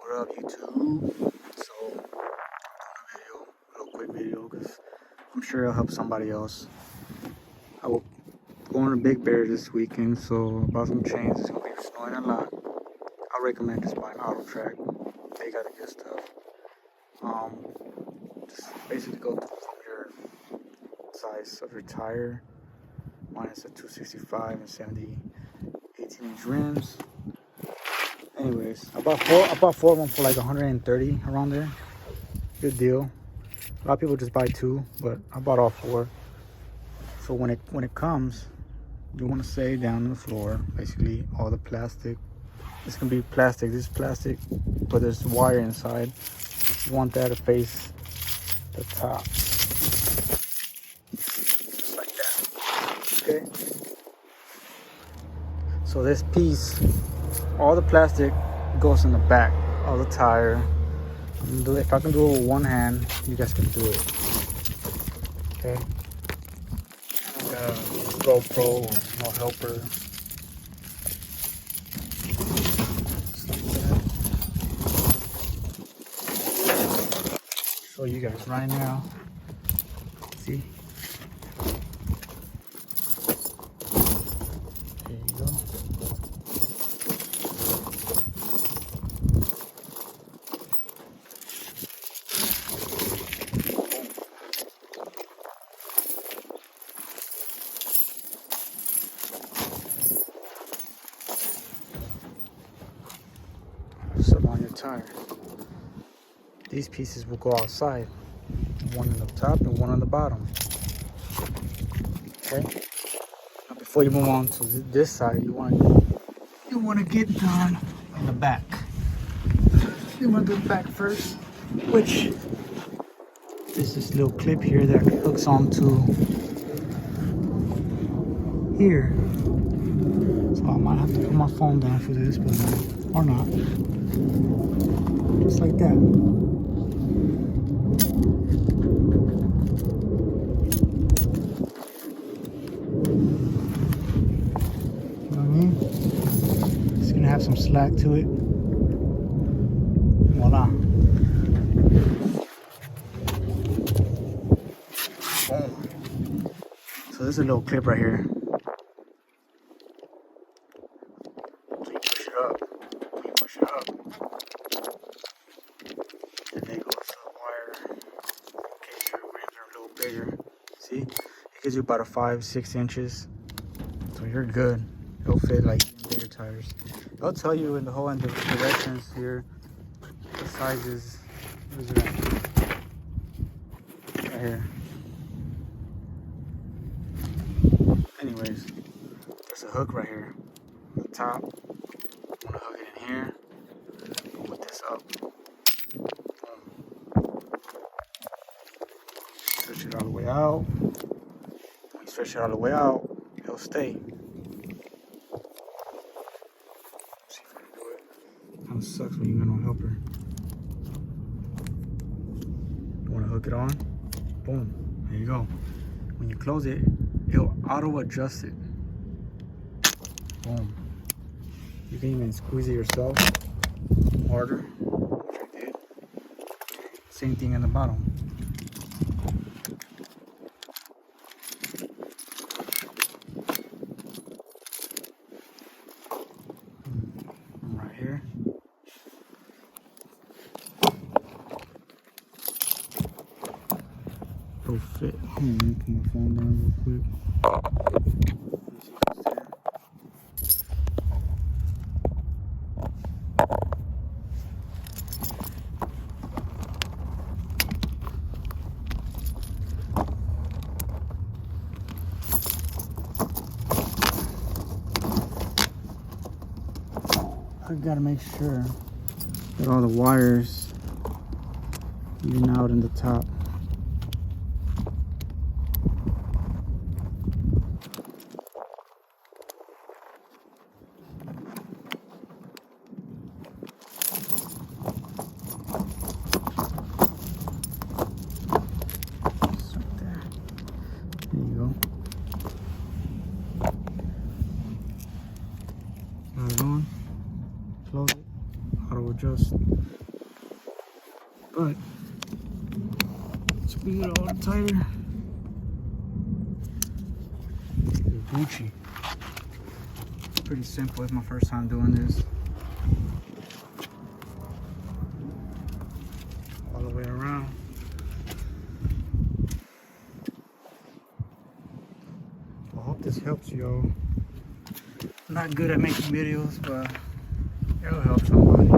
What up, YouTube? So, I'm doing a little quick video, because I'm sure it'll help somebody else. I will go on a Big Bear this weekend, so I bought some chains. It's gonna be snowing a lot. I recommend just buying trac. They got the good stuff. Just basically go from your size of your tire. Mine is a 265 and 70 18-inch rims. Anyways, I bought four of them for like 130 around there. Good deal. A lot of people just buy two, but I bought all four. So when it comes, you want to say down on the floor, basically all the plastic. This can be plastic. This is plastic, but there's wire inside. You want that to face the top, just like that. Okay. So this piece, all the plastic goes in the back of the tire. If I can do it with one hand, you guys can do it. Okay. Like a GoPro or no helper. Just like that. Show you guys right now. See? There you go. Some on your tire. These pieces will go outside. One on the top and one on the bottom. Okay. Now before you move on to this side, you want to get done in the back. You want to do the back first, which is this little clip here that hooks onto here. So I might have to put my phone down for this, but or not. Just like that. You know what I mean? It's gonna have some slack to it. Voila. Boom. So there's a little clip right here. So you push it up. When you push it up, and then it goes to the wire. In case your rims are a little bigger. See? It gives you about a 5-6 inches. So you're good. It'll fit like bigger tires. They'll tell you in the whole end of the directions here the sizes. Where's it at? Right here. Anyways, there's a hook right here. On the top. I'm gonna hook it in here. Put this up. Boom. Stretch it all the way out. When you stretch it all the way out, it'll stay. See if I can do it. Kind of sucks when you got no helper. You want to hook it on? Boom. There you go. When you close it, it'll auto adjust it. Boom. You can even squeeze it yourself harder, which I did. Same thing in the bottom. Right here. It'll fit. Let me put my phone down real quick. I gotta make sure that all the wires even out in the top. Just right there. There you go. Got it on. Close it. How do to adjust. But squeeze it all tighter. It's Gucci. Pretty simple. It's my first time doing this. All the way around. I hope this helps you. I'm not good at making videos, but it'll help somebody.